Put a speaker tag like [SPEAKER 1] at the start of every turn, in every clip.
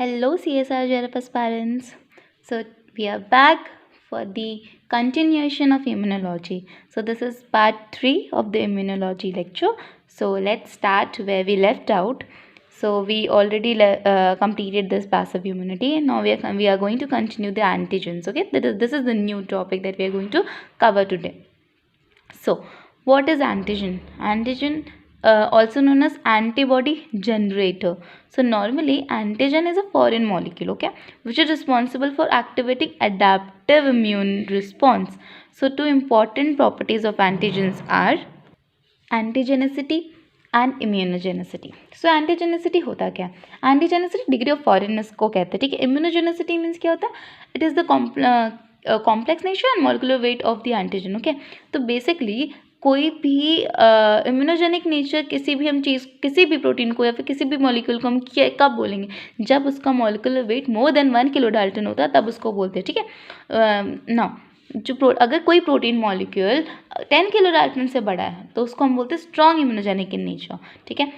[SPEAKER 1] Hello, CSR Jarap aspirants. So, we are back for the continuation of immunology. So, this is part 3 of the immunology lecture. So, let's start where we left out. So, we already completed this passive immunity, and now we are going to continue the antigens. Okay, this is the new topic that we are going to cover today. So, what is antigen? Antigen, also known as antibody generator. So, normally antigen is a foreign molecule, okay, which is responsible for activating adaptive immune response. So, two important properties of antigens are antigenicity and immunogenicity. So antigenicity होता क्या है? Antigenicity degree of फॉरेननेस को कहते हैं, ठीक है. Immunogenicity means क्या होता है? It is the complex nature and molecular weight of the antigen. Okay, तो बेसिकली कोई भी इम्यूनोजेनिक नेचर किसी भी हम चीज़, किसी भी प्रोटीन को या फिर किसी भी मॉलिक्यूल को हम कब बोलेंगे? जब उसका molecular weight more than 1 kilo Dalton होता है, तब उसको बोलते हैं, ठीक है. ना अगर कोई प्रोटीन मॉलिक्यूल 10 किलो डाल्टन से बड़ा है तो उसको हम बोलते हैं स्ट्रॉन्ग इम्यूनोजेनिक इन नेचर, ठीक है.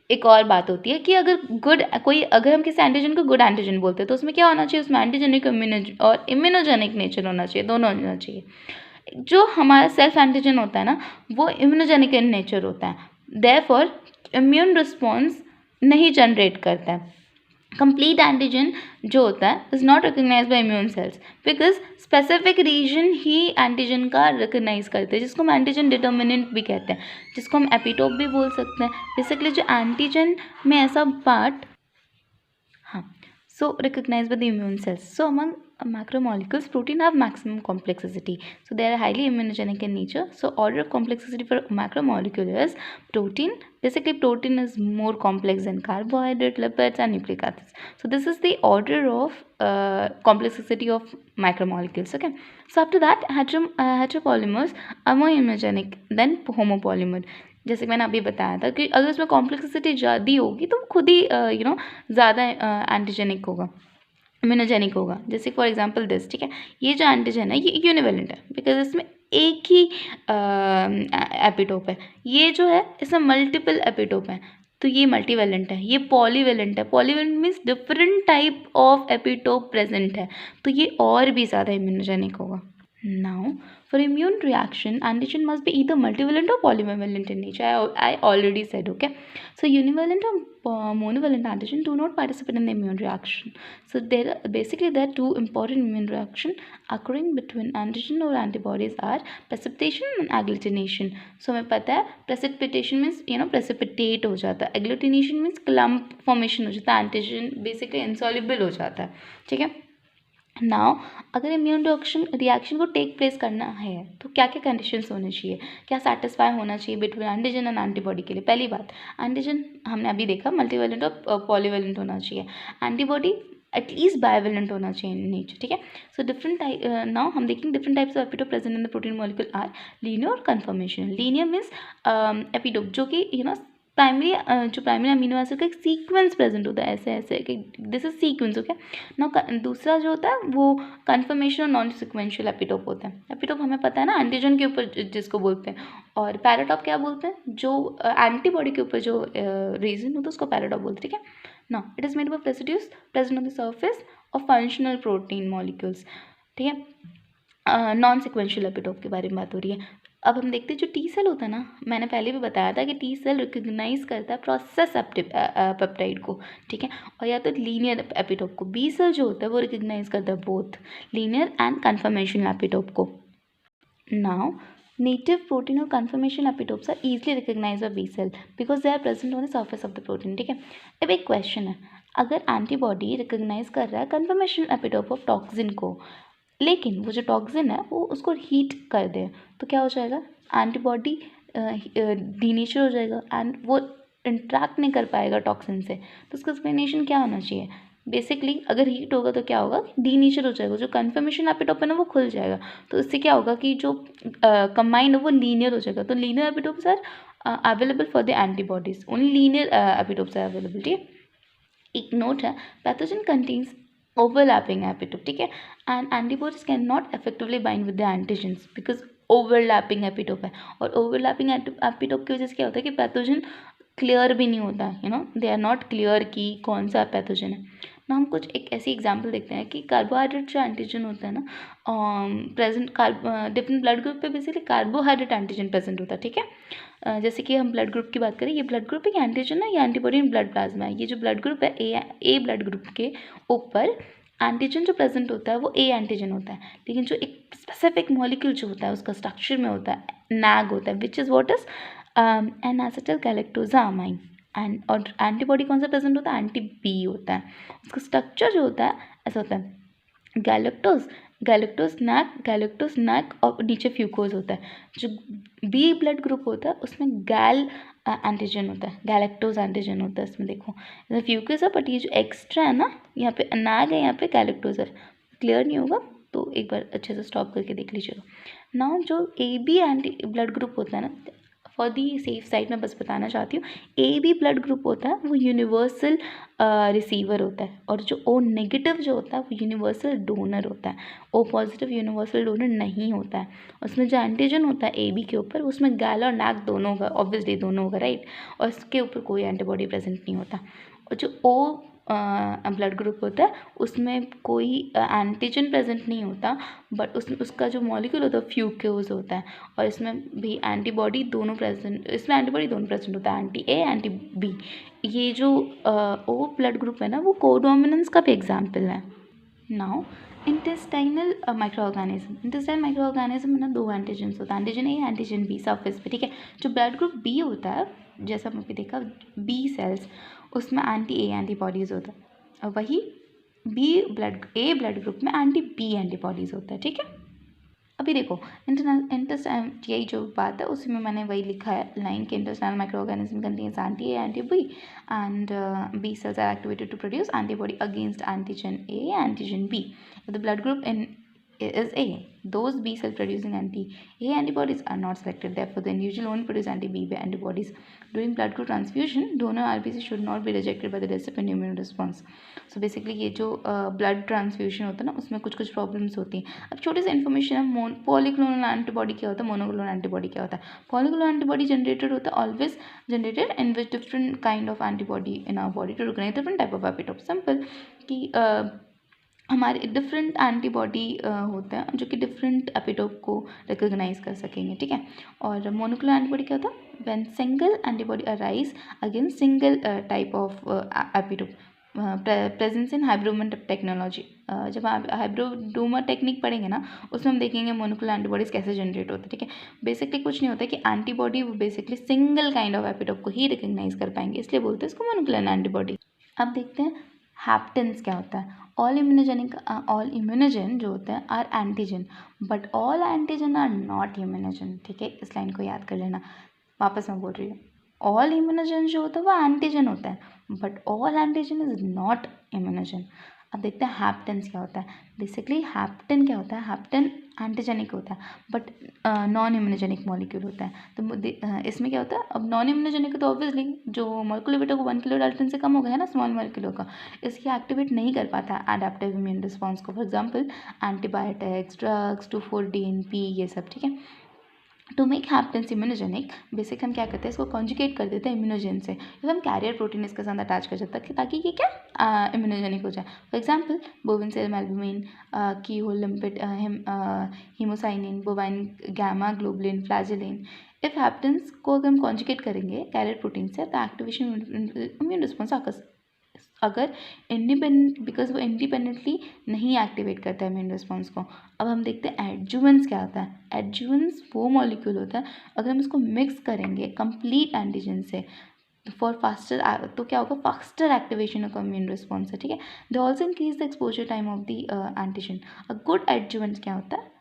[SPEAKER 1] एक और बात होती है कि अगर हम किसी एंटीजन को गुड एंटीजन बोलते हैं तो उसमें क्या होना चाहिए? उसमें एंटीजेनिक और इम्यूनोजेनिक नेचर होना चाहिए, दोनों होना चाहिए. जो हमारा सेल्फ एंटीजन होता है ना, वो इम्यूनोजेनिक इन नेचर होता है, देयरफॉर इम्यून रिस्पॉन्स नहीं जनरेट करता है. कंप्लीट एंटीजन जो होता है is not recognise by immune cells because specific region ही एंटीजन का रिकग्नाइज करते हैं, जिसको हम एंटीजन डिटर्मिनेंट भी कहते हैं, जिसको हम एपिटोप भी बोल सकते हैं. बेसिकली जो एंटीजन में ऐसा पार्ट, हाँ, so recognized by the immune cells. So among macromolecules, protein have maximum complexity. So they are highly immunogenic in nature. So order of complexity for macromolecule is protein. Basically, protein is more complex than carbohydrate, lipids, and nucleic acids. So this is the order of complexity of macromolecules. Okay. So after that, heteropolymers are more immunogenic than homopolymer. जैसे मैंने अभी बताया था कि अगर उसमें complexity ज़्यादा होगी तो खुद ही ज़्यादा एंटीजेनिक होगा, इम्यूनोजेनिक होगा. जैसे फॉर एग्जांपल दिस, ठीक है, ये जो एंटीजन है ये यूनिवेलेंट है बिकॉज इसमें एक ही एपिटोप है. ये जो है इसमें मल्टीपल एपिटोप हैं, तो ये मल्टीवेलेंट है. ये पॉलीवेलेंट है. Polyvalent means different type of epitope present है, तो ये और भी ज़्यादा इम्यूनोजेनिक होगा. Now, for immune reaction, antigen must be either multivalent or polyvalent in nature. I already said, okay. So, univalent or monovalent antigen do not participate in the immune reaction. So, there are two important immune reaction occurring between antigen or antibodies are precipitation and agglutination. So, हमें पता है precipitation means precipitate हो जाता है, agglutination means clump formation हो जाता है, antigen basically insoluble हो जाता है, ठीक है. नाउ अगर इम्यून रिएक्शन को टेक प्लेस करना है तो क्या क्या कंडीशंस होने चाहिए, क्या सेटिस्फाई होना चाहिए बिटवीन एंटीजन एंड एंटीबॉडी के लिए? पहली बात, एंटीजन हमने अभी देखा मल्टीवेलेंट और पॉलीवेलेंट होना चाहिए. एंटीबॉडी एटलीस्ट बायोवेलेंट होना चाहिए इन नेचर, ठीक है. सो डिफरेंट टाइप, नाउ हम देखेंगे different types of epitope present in the protein molecule are linear और कन्फर्मेशन. लीनियर मीन्स एपिटोप जो कि जो प्राइमरी अमीनो एसिड का एक सीक्वेंस प्रेजेंट होता है, ऐसे ऐसे कि this is sequence, okay. Now दूसरा जो होता है वो कन्फर्मेशन और नॉन सिक्वेंशियल एपिटोप होता है. एपिटोप हमें पता है ना, एंटीजन के ऊपर जिसको बोलते हैं, और पैराटॉप क्या बोलते हैं? जो एंटीबॉडी के ऊपर जो रीजन होता है उसको पैराटॉप बोलते हैं, ठीक है. Now it is made of residues present on the surface of functional protein molecules, ठीक है. नॉन सिक्वेंशियल एपिटोप के बारे में बात हो रही है. अब हम देखते हैं जो टी सेल होता है ना, मैंने पहले भी बताया था कि टी सेल रिकग्नाइज करता है प्रोसेस पेप्टाइड को, ठीक है, और या तो लीनियर एपिटोप को. बी सेल जो होता है वो रिकग्नाइज करता है both linear and conformation epitope को. नाउ नेटिव प्रोटीन और conformation epitopes are easily recognise by B cell because they are present on the surface of the protein, ठीक है. अब एक क्वेश्चन है, अगर एंटीबॉडी रिकग्नाइज कर रहा है कन्फर्मेशन एपिटोप ऑफ टॉक्सिन को, लेकिन वो जो टॉक्सिन है वो उसको हीट कर दे, तो क्या हो जाएगा? एंटीबॉडी डीनेचर हो जाएगा एंड वो इंट्रैक्ट नहीं कर पाएगा टॉक्सिन से. तो उसका एक्सप्लेनेशन क्या होना चाहिए? बेसिकली अगर हीट होगा तो क्या होगा? डीनेचर हो जाएगा, जो कन्फर्मेशन एपिटोप है ना वो खुल जाएगा. तो इससे क्या होगा कि जो कंबाइंड है वो लीनियर हो जाएगा. तो linear epitopes are available for the antibodies, only linear epitopes are available, ठीक है. एक नोट है, पैथोजन कंटेन्स overlapping epitope, ठीक है, and antibodies cannot effectively bind with the antigens because overlapping epitope है. और overlapping epitope की वजह से क्या होता है कि पैथोजन क्लियर भी नहीं होता, दे आर नॉट क्लियर कि कौन सा पैथोजन है. ना हम कुछ एक ऐसी एग्जांपल देखते हैं कि कार्बोहाइड्रेट जो एंटीजन होता है ना प्रेजेंट डिफरेंट ब्लड ग्रुप पे बेसिकली कार्बोहाइड्रेट एंटीजन प्रेजेंट होता है, ठीक है। जैसे कि हम ब्लड ग्रुप की बात करें, ये ब्लड ग्रुप एक एंटीजन है, ये एंटीबॉडी इन ब्लड प्लाज्मा है। ये जो ब्लड ग्रुप है ए ब्लड ग्रुप के ऊपर एंटीजन जो प्रेजेंट होता है वो ए एंटीजन होता है, लेकिन जो एक स्पेसिफिक मॉलिक्यूल जो होता है उसका स्ट्रक्चर में होता है नैग होता है, which is what is N acetyl galactosamine. And और एंटीबॉडी कौन सा प्रेजेंट होता है, एंटी बी होता है। उसका स्ट्रक्चर जो होता है ऐसा होता है गैलेक्टोज नैक और नीचे फ्यूकोज होता है। जो बी ब्लड ग्रुप होता है उसमें गैल एंटीजन होता है, गैलेक्टोज एंटीजन होता है इसमें। देखो इधर फ्यूकोज है बट ये जो एक्स्ट्रा है ना, यहाँ पे नैग है, यहाँ पे गैलेक्टोज है। क्लियर नहीं होगा तो एक बार अच्छे से स्टॉप करके देख लीजिएगा। नाउ जो A B anti blood group होता है ना, फॉर दी सेफ साइड मैं बस बताना चाहती हूँ, ए बी ब्लड ग्रुप होता है वो यूनिवर्सल रिसीवर होता है, और जो ओ नेगेटिव जो होता है वो यूनिवर्सल डोनर होता है। ओ पॉजिटिव यूनिवर्सल डोनर नहीं होता है। उसमें जो एंटीजन होता है ए बी के ऊपर उसमें गैल और नैक दोनों होगा, ऑब्वियसली दोनों होगा, राइट। और उसके ऊपर कोई एंटीबॉडी प्रेजेंट नहीं होता। और जो ओ ब्लड ग्रुप होता है उसमें कोई एंटीजन प्रेजेंट नहीं होता, बट उसका जो मॉलिक्यूल होता है फ्यूकोज होता है। और इसमें भी एंटीबॉडी दोनों प्रेजेंट, इसमें एंटीबॉडी दोनों प्रेजेंट होता है, एंटी ए एंटी बी। ये जो ओ ब्लड ग्रुप है ना वो कोडोमिनेंस का भी एग्जाम्पल है। नाउ इंटेस्टाइनल माइक्रो ऑर्गेनिज्म में ना दो एंटीजन्स होता है, antigen A antigen B surface पे, ठीक है। जो ब्लड ग्रुप बी होता है, जैसा हमने देखा बी सेल्स, उसमें एंटी ए एंटीबॉडीज़ होता है, और वही ए ब्लड ग्रुप में एंटी बी एंटीबॉडीज़ होता है, ठीक है। अभी देखो इंटेस्टाइन, यही जो बात है उसी में मैंने वही लिखा है लाइन कि intestinal micro organism contains anti A anti B and B cells are activated to produce antibody against antigen A antigen B. The blood group in is A. Those B cell producing anti-A antibodies are not selected. Therefore, the individual only produce anti-B antibodies. During blood group transfusion, donor RBC should not be rejected by the recipient immune response. So basically ये जो blood transfusion होता है ना उसमें कुछ कुछ problems होती हैं। अब छोटी सी इन्फॉर्मेशन है, पॉलीक्लोनल एंटीबॉडी क्या होता है, मोनोक्लोनल एंटीबॉडी क्या होता है। पॉलीक्लोनल एंटीबॉडी जनरेटेड होता है always generated in which different kind of antibody in our body to recognise different type of epitope. Simple कि हमारे डिफरेंट एंटीबॉडी होते हैं जो कि डिफरेंट एपिटोप को रिकॉग्नाइज कर सकेंगे, ठीक है। और मोनोक्लोनल एंटीबॉडी क्या होता है, when single antibody arise against single type of epitope, presence in hybridoma technology. जब आप हाइब्रोडोमा टेक्निक पढ़ेंगे ना उसमें हम देखेंगे मोनोक्लोनल एंटीबॉडीज कैसे जनरेट होते हैं, ठीक है। बेसिकली कुछ नहीं होता कि एंटीबॉडी वो basically single kind of epitope को ही रिकॉग्नाइज कर पाएंगे, इसलिए बोलते हैं इसको मोनोक्लोनल एंटीबॉडी। अब देखते हैं हैप्टेंस क्या होता है। ऑल इम्यूनोजन जो होते हैं are antigen, but all antigen are not immunogen, ठीक है। इस लाइन को याद कर लेना, वापस मैं बोल रही हूँ। ऑल इम्यूनोजन जो होता है वो एंटीजन होता है, but all antigen is not immunogen. अब देखते हैं हैप्टेंस क्या होता है। बेसिकली हैप्टेन क्या होता है, हैप्टेन एंटीजेनिक होता है बट नॉन इम्यूनोजेनिक मॉलिक्यूल होता है। तो इसमें क्या होता है, अब नॉन इम्यूनोजेनिक तो ऑब्वियसली जो मॉलिक्यूलर वेट है वो 1 किलो डाल्टन से कम हो गया है ना, स्मॉल मॉलिक्यूल का, इसकी एक्टिवेट नहीं कर पाता है एडेप्टिव इम्यून रिस्पॉन्स को। For example antibiotics, drugs, 2,4-DNP ये सब, ठीक है। To make haptens immunogenic basic हम क्या करते हैं, इसको कॉन्जुगेट कर देते हैं इम्यूनोजेन से, फिर हम कैरियर प्रोटीन इसके साथ अटैच कर देते हैं ताकि ये क्या इम्यूनोजेनिक हो जाए। For example bovine cell albumin, keyhole limpet, hemocyanin, bovine gamma globulin, flagellin. If haptens को अगर हम कॉन्जुगेट करेंगे कैरियर प्रोटीन से तो एक्टिवेशन इम्यून रिस्पॉन्स अगर इंडिपेंडेंट, बिकॉज वो इंडिपेंडेंटली नहीं एक्टिवेट करता है इम्यून रिस्पॉन्स को। अब हम देखते हैं एडजुवेंस क्या होता है। एडजुवेंस वो मॉलिक्यूल होता है अगर हम इसको मिक्स करेंगे कंप्लीट एंटीजन से फॉर फास्टर, तो क्या होगा, faster activation of immune response है, ठीक है। They also increase the exposure time of the antigen. A good adjuvant क्या होता है,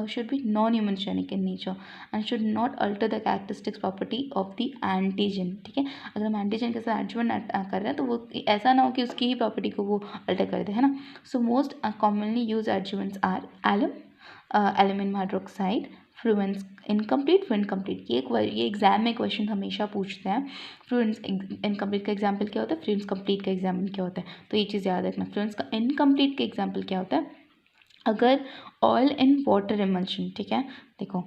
[SPEAKER 1] should be non-immunogenic in nature and should not alter the characteristics property of the antigen, ठीक है। अगर हम एंटीजन के साथ एडजुवेंट कर रहे हैं तो वो ऐसा ना हो कि उसकी ही प्रॉपर्टी को वो अल्टर कर दे, है ना। So most commonly use adjuvants are alum, aluminium hydroxide, Freund's incomplete, Freund's complete. ये एग्जाम में क्वेश्चन हमेशा पूछते हैं। फ्लुएंस इनकम्प्लीट का एग्जाम्पल क्या होता है, फ्लुएंस कंप्लीट का एग्जाम्पल क्या होता है, तो ये चीज़ याद रखना। फ्लुएंस का इनकम्प्लीट का एग्जाम्पल क्या होता है, अगर ऑयल इन वाटर इमल्शन, ठीक है। देखो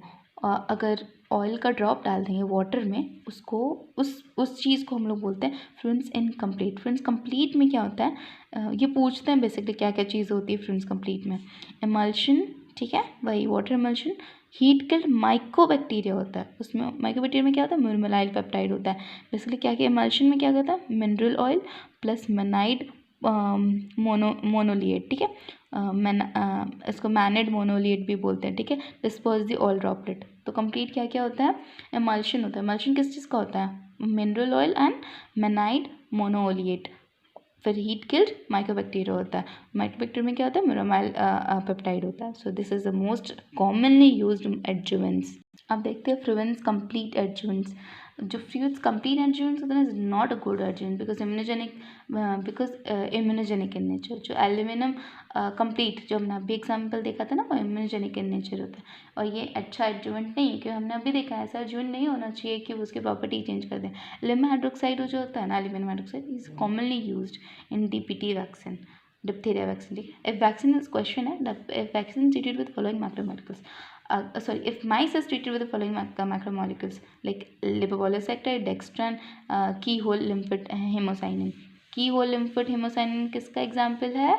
[SPEAKER 1] अगर ऑयल का ड्रॉप डाल देंगे वाटर में, उसको उस चीज़ को हम लोग बोलते हैं फ्लुएंस इनकम्प्लीट। फ्लुएंस कंप्लीट में क्या होता है, ये पूछते हैं बेसिकली क्या क्या चीज़ होती है फ्लुएंस कंप्लीट में। एमल्शन, ठीक है, वही water emulsion. Heat killed mycobacteria होता है, उसमें माइकोबैक्टीरिया में क्या होता है, मुरमुराइल पेप्टाइड होता है। बेसिकली क्या क्या एमल्शन में क्या होता है, मिनरल ऑयल प्लस मेनाइड मोनोलिएट, ठीक है, इसको मैनेड मोनोलिएट भी बोलते हैं, ठीक है। Disperse the oil droplet. तो कंप्लीट क्या क्या होता है, एमल्शन होता है। एमल्शन किस चीज़ का होता है, मिनरल ऑयल एंड मेनाइड मोनोलिएट। फिर हीट किल्ड माइकोबैक्टीरिया होता है, माइकोबैक्टीरिया में क्या होता है, मुरमुराइल पेप्टाइड होता है। So this is the most commonly used adjuvants. अब देखते हैं फ्लुएंस कंप्लीट एडजुवेंट्स। जो फ्लुएंस कंप्लीट एडजुवेंट्स होता है is not a good adjuvant because immunogenic in nature. जो एल्यूमिनियम कंप्लीट, जो हमने अभी एग्जाम्पल देखा था ना, वो इम्यूनोजेनिक इन नेचर होता है, और ये अच्छा एडजुवेंट नहीं है, क्योंकि हमने अभी देखा है ऐसा एडजुवेंट नहीं होना चाहिए कि वो उसकी प्रॉपर्टी चेंज कर दें। एल्यूमिनियम हाइड्रोक्साइड जो होता है ना, aluminium hydroxide is commonly used in DPT vaccine, diphtheria vaccine, ठीक है। इफ वैक्सीन इज क्वेश्चन है, if vaccine is treated with following macromolecules, if mice is treated with the following macromolecules like lipopolysaccharide, dextran, keyhole lymphoid hemocyanin. keyhole lymphoid hemocyanin किसका example है,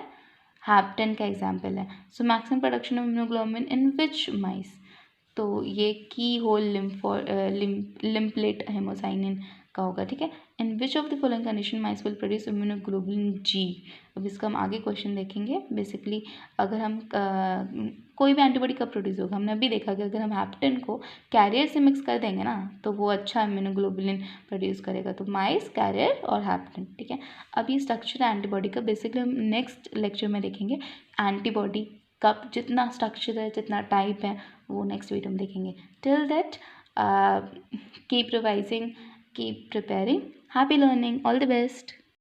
[SPEAKER 1] hapten का example है। So maximum production of immunoglobulin in which mice, तो ये की whole लिम्पलेट haemocyanin का होगा, ठीक है। In which of the following condition mice will produce immunoglobulin G. अब इसका हम आगे क्वेश्चन देखेंगे। बेसिकली अगर हम कोई भी एंटीबॉडी कब प्रोड्यूस होगा, हमने अभी देखा कि अगर हम हैप्टेन को कैरियर से मिक्स कर देंगे ना, तो वो अच्छा इम्यूनोग्लोबुलिन प्रोड्यूस करेगा। तो माइस, कैरियर और हैप्टेन, ठीक है। अब ये स्ट्रक्चर है एंटीबॉडी का, बेसिकली हम नेक्स्ट लेक्चर में देखेंगे एंटीबॉडी कब, जितना स्ट्रक्चर है, जितना टाइप है, वो नेक्स्ट वीडियो में देखेंगे। Till that keep revising, keep preparing, happy learning, all the best.